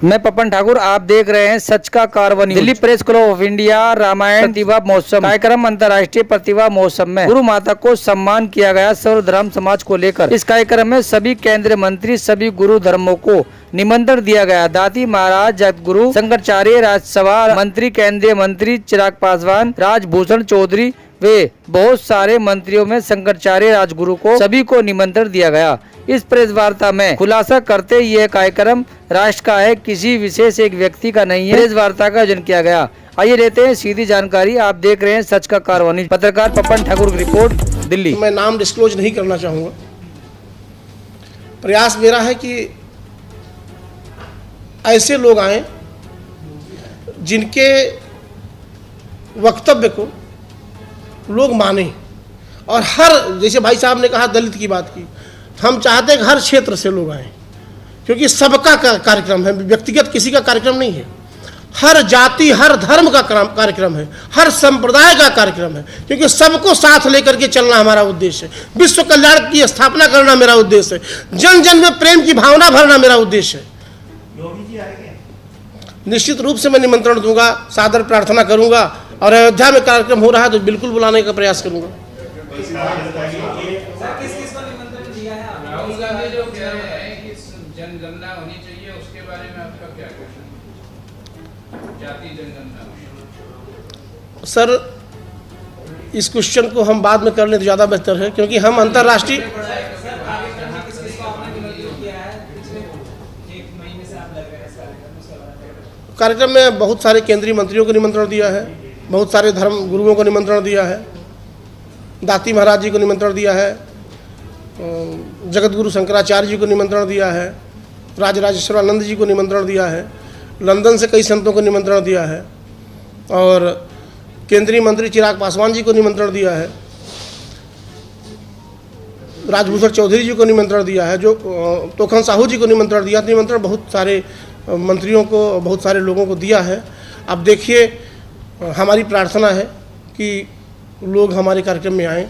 मैं पपन ठाकुर, आप देख रहे हैं सच का कारवा news. Delhi press club of India Ramayan प्रतिभा महोत्सव कार्यक्रम अंतर्राष्ट्रीय प्रतिभा महोत्सव में गुरु माता को सम्मान किया गया सर्व धर्म समाज को लेकर। इस कार्यक्रम में सभी केंद्रीय मंत्री, सभी गुरु धर्मों को निमंत्रण दिया गया। दाती महाराज, जगतगुरु शंकराचार्य, राज्यसभा मंत्री, केंद्रीय मंत्री चिराग पासवान, राजभूषण चौधरी वे बहुत सारे मंत्रियों में शंकराचार्य राजगुरु को सभी को निमंत्रण दिया गया। इस प्रेस वार्ता में खुलासा करते यह कार्यक्रम राष्ट्र का है, किसी विशेष एक व्यक्ति का नहीं है। प्रेस वार्ता का आयोजन किया गया। आइए लेते हैं सीधी जानकारी। आप देख रहे हैं सच का कारवा न्यूज़। पत्रकार पपन ठाकुर की रिपोर्ट, दिल्ली। मैं नाम डिस्क्लोज नहीं करना चाहूँगा। प्रयास मेरा है कि ऐसे लोग आए जिनके वक्तव्य को लोग माने, और हर, जैसे भाई साहब ने कहा दलित की बात की, हम चाहते हैं कि हर क्षेत्र से लोग आएँ, क्योंकि सबका कार्यक्रम है, व्यक्तिगत किसी का कार्यक्रम नहीं है। हर जाति, हर धर्म का कार्यक्रम है, हर संप्रदाय का कार्यक्रम है, क्योंकि सबको साथ लेकर के चलना हमारा उद्देश्य है। विश्व कल्याण की स्थापना करना मेरा उद्देश्य है। जन जन में प्रेम की भावना भरना मेरा उद्देश्य है। निश्चित रूप से मैं निमंत्रण दूंगा, सादर प्रार्थना करूंगा, और अयोध्या में कार्यक्रम हो रहा है तो बिल्कुल बुलाने का प्रयास करूंगा। जनगणना होनी चाहिए, उसके बारे में आपका क्या कहना है? जाति जनगणना सर, इस क्वेश्चन को हम बाद में कर लें तो ज़्यादा बेहतर है, क्योंकि हम अंतर्राष्ट्रीय कार्यक्रम में बहुत सारे केंद्रीय मंत्रियों को निमंत्रण दिया है, बहुत सारे धर्म गुरुओं को निमंत्रण दिया है, दाती महाराज जी को निमंत्रण दिया है, जगतगुरु शंकराचार्य जी को निमंत्रण दिया है, राजराजेश्वरानंद जी को निमंत्रण दिया है, लंदन से कई संतों को निमंत्रण दिया है, और केंद्रीय मंत्री चिराग पासवान जी को निमंत्रण दिया है, राजभूषण चौधरी जी को निमंत्रण दिया है, जो तोखन साहू जी को निमंत्रण दिया। निमंत्रण बहुत सारे मंत्रियों को, बहुत सारे लोगों को दिया है। अब देखिए, हमारी प्रार्थना है कि लोग हमारे कार्यक्रम में आएँ,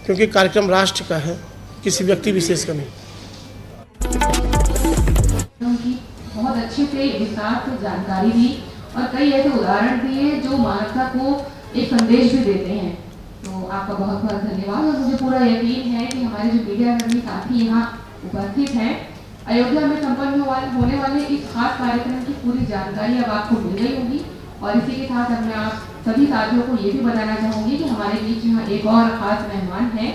क्योंकि कार्यक्रम राष्ट्र का है, किसी व्यक्ति विशेष का नहीं। बहुत अच्छे से विस्तार से जानकारी दी और कई ऐसे उदाहरण दिए जो मानवता को एक संदेश भी देते हैं। तो आपका बहुत बहुत धन्यवाद। और मुझे पूरा यकीन है कि हमारे जो मीडिया कर्मी साथी यहाँ उपस्थित हैं, अयोध्या में संपन्न होने वाले इस खास कार्यक्रम की पूरी जानकारी अब आपको मिल गई होगी। और इसी के साथ अब मैं आप सभी साथियों को ये भी बताना चाहूँगी कि हमारे बीच यहाँ एक और खास मेहमान है,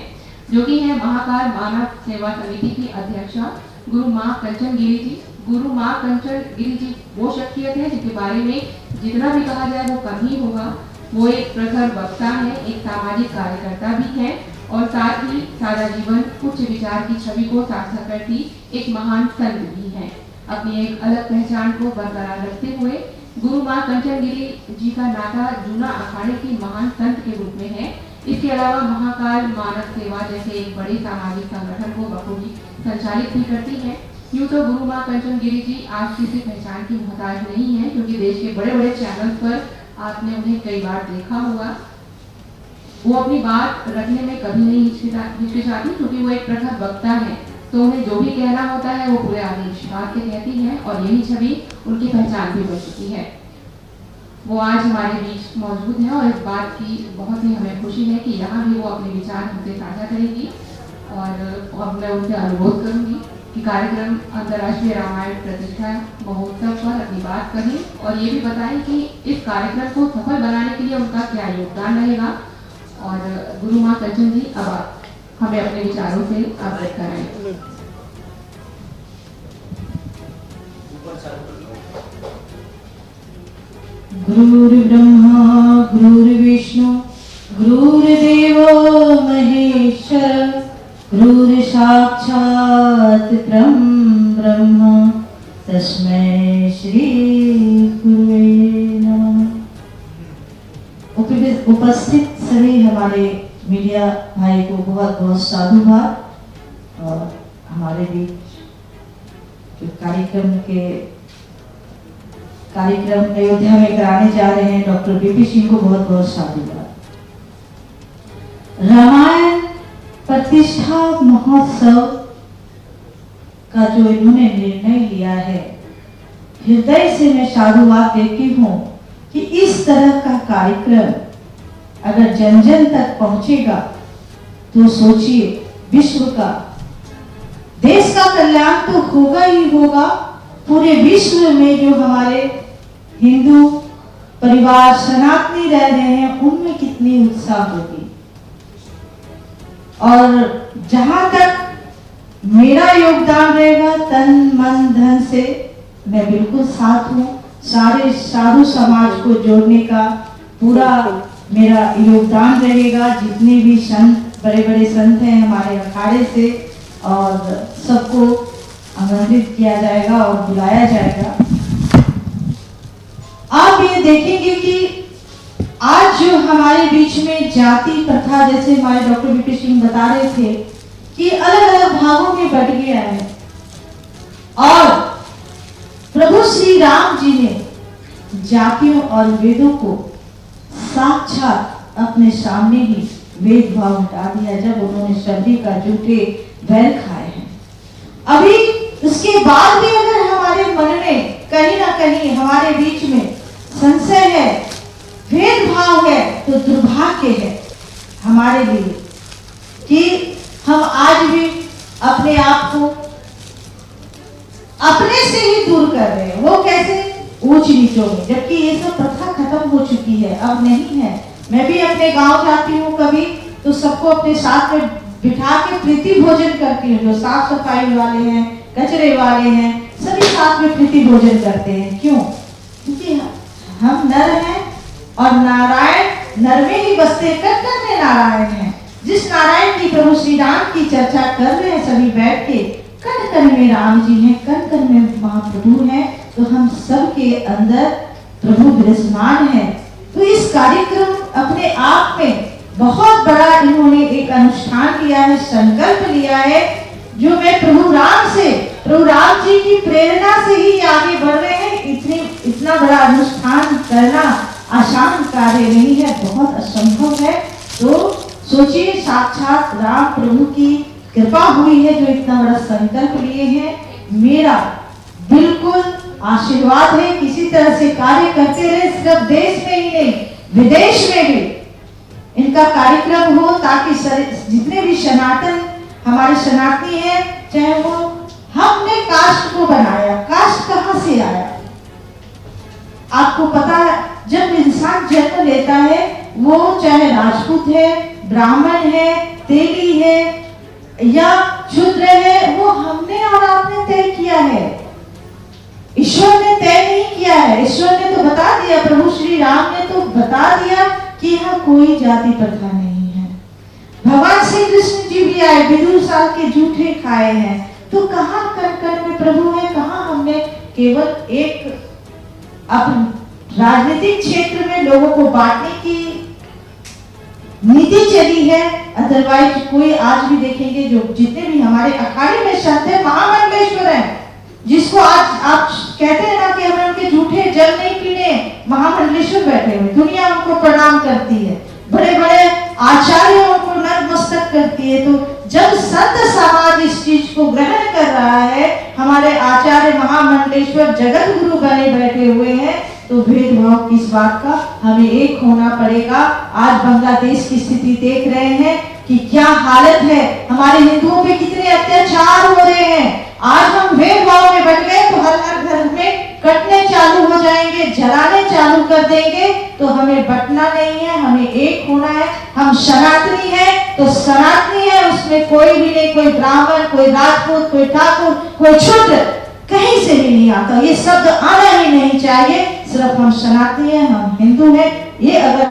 जो कि है महाकाल मानव सेवा समिति की अध्यक्षा गुरु माँ कंचन गिरी जी। गुरु माँ कंचन गिरी जी वो शख्सियत है जिसके बारे में जितना भी कहा जाए वो कम ही होगा। वो एक प्रखर वक्ता है, एक सामाजिक कार्यकर्ता भी है, और साथ ही सादा जीवन उच्च विचार की छवि को सार्थक करती एक महान संत भी है। अपनी एक अलग पहचान को बरकरार रखते हुए गुरु माँ कंचन गिरी जी का नाता जूना अखाड़े की महान संत के रूप में है। इसके अलावा महाकाल मानव सेवा जैसे एक बड़े सामाजिक संगठन को बखूबी संचालित भी करती है। यूँ तो गुरु माँ कंचन गिरी जी आज किसी पहचान की मोहताज नहीं है, क्योंकि देश के बड़े बड़े चैनल्स पर आपने उन्हें कई बार देखा होगा। वो अपनी बात रखने में कभी नहीं हिचकिचाती, क्योंकि वो एक प्रखर वक्ता है, तो उन्हें जो भी कहना होता है वो पूरे आत्मविश्वास से कहती है, और यही छवि उनकी पहचान भी बन चुकी है। वो आज हमारे बीच मौजूद है और इस बात की बहुत ही हमें खुशी है कि यहाँ भी वो अपने विचार हमसे साझा करेगी। और अब मैं उनसे अनुरोध करूँगी कि कार्यक्रम अंतर्राष्ट्रीय रामायण प्रतिष्ठा महोत्सव पर अपनी बात करें और ये भी बताएं कि इस कार्यक्रम को सफल बनाने के लिए उनका क्या योगदान रहेगा। और गुरु माँ कंचन जी, अब आप हमें अपने विचारों से अवगत कराएं। गुरुर्ब्रह्मा गुरुर्विष्णु गुरुर्देवो महेश्वर गुरुर्साक्षात् ब्रह्म तस्मै श्री गुरुवे नमः। उपस्थित सभी हमारे मीडिया भाई को बहुत बहुत साधुवाद। और हमारे बीच जो कार्यक्रम अयोध्या में कराने जा रहे हैं डॉक्टर बीपी सिंह को बहुत बहुत साधुवाद। रामायण प्रतिष्ठा महोत्सव का जो इन्होंने निर्णय लिया है, हृदय से मैं साधुवाद देती हूँ कि इस तरह का कार्यक्रम अगर जन जन तक पहुंचेगा तो सोचिए, विश्व का, देश का कल्याण तो होगा ही होगा, पूरे विश्व में जो हमारे हिंदू परिवार सनातनी रह रहे हैं उनमें कितनी उत्साह होगी। और जहां तक मेरा योगदान रहेगा तन मन धन से, मैं बिल्कुल साथ हूँ। सारे साधु समाज को जोड़ने का पूरा मेरा योगदान रहेगा। जितने भी संत, बड़े बड़े संत हैं हमारे अखाड़े से, और सबको आमंत्रित किया जाएगा और बुलाया जाएगा। आप ये देखेंगे कि आज जो हमारे बीच में जाति प्रथा, जैसे हमारे डॉक्टर वीपी सिंह बता रहे थे कि अलग अलग भागों में बट गया है, और प्रभु श्री राम जी ने जातियों और वेदों को साक्षात अपने सामने ही भेदभाव हटा दिया जब उन्होंने सभी का झूठे बैल खाए हैं। अभी उसके बाद भी अगर हमारे मन में कहीं ना कहीं हमारे बीच में संशय है, भेदभाव है, तो दुर्भाग्य है हमारे लिए कि हम आज भी अपने आप को अपने से ही दूर कर रहे हैं। वो कैसे? ऊंच नीचों में, जबकि ये सब प्रथा खत्म हो चुकी है, अब नहीं है। मैं भी अपने गांव जाती हूँ कभी तो सबको अपने साथ में बिठा के प्रीति भोजन करती हूँ। जो साफ सफाई वाले हैं, कचरे वाले हैं, सभी साथ में प्रीति भोजन करते हैं। क्यों? क्योंकि हम नर हैं और नारायण नर में ही बसते, कण कण में नारायण है। जिस नारायण की, प्रभु श्री राम की चर्चा कर रहे हैं सभी बैठ के, कण कण में राम जी हैं, कण कण में महाप्रभु हैं, तो हम सब के अंदर प्रभु विराजमान है। तो इस कार्यक्रम अपने आप में बहुत बड़ा इन्होंने एक अनुष्ठान किया है, संकल्प लिया है, जो मैं प्रभु राम जी की प्रेरणा से ही आगे बढ़ रहे हैं। इतना बड़ा अनुष्ठान करना आसान कार्य नहीं है, बहुत असंभव है। तो सोचिए, साक्षात राम प्रभु की कृपा हुई है जो इतना बड़ा संकल्प लिए हैं। मेरा बिल्कुल आशीर्वाद है, किसी तरह से कार्य करते रहे, सिर्फ देश में ही नहीं विदेश में भी इनका कार्यक्रम हो, ताकि जितने भी सनातन हमारे सनातनी हैं, चाहे वो हमने कास्ट को बनाया, कास्ट कहां से आया आपको पता है? जब इंसान जन्म लेता है, वो चाहे राजपूत है, ब्राह्मण है, तेली है या शूद्र है, वो हमने और आपने तय किया है। ईश्वर ने तय नहीं किया है। ईश्वर ने तो बता दिया, प्रभु श्री राम ने तो बता दिया कि यहाँ कोई जाति प्रथा नहीं है। भगवान श्री कृष्ण जी भी आए, विदुर साल के जूठे खाए हैं, तो कहाँ कण कण में प्रभु है, कहाँ हमने केवल एक अपने राजनीतिक क्षेत्र में लोगों को बांटने की नीति चली है। अदरवाइज कोई आज भी देखेंगे, जो जितने भी हमारे अखाड़े में संत है, महामंडलेश्वर है, जिसको आज आप कहते हैं ना कि हमें उनके झूठे जल नहीं पीने, महामंडलेश्वर बैठे हुए, दुनिया उनको प्रणाम करती है, बड़े बड़े आचार्य उनको नतमस्तक करती है। तो जब संत समाज इस चीज को ग्रहण कर रहा है, हमारे आचार्य महामंडलेश्वर जगत गुरु बने बैठे हुए हैं, तो भेदभाव किस बात का? हमें एक होना पड़ेगा। आज बांग्लादेश की स्थिति देख रहे हैं कि क्या हालत है, हमारे हिंदुओं पे कितने अत्याचार हो रहे हैं। आज हम भेदभाव में बट गए तो हर घर में कटने चालू हो जाएंगे, जलाने चालू कर देंगे। तो हमें बटना नहीं है, हमें एक होना है। हम सनातनी है तो सनातनी है, उसमें कोई भी नहीं, कोई ब्राह्मण, कोई राजपूत, कोई ठाकुर, कोई शूद्र, कहीं से भी नहीं आता। ये शब्द आना ही नहीं चाहिए। सिर्फ हम सनातनी है, हम हिंदू है। ये अगर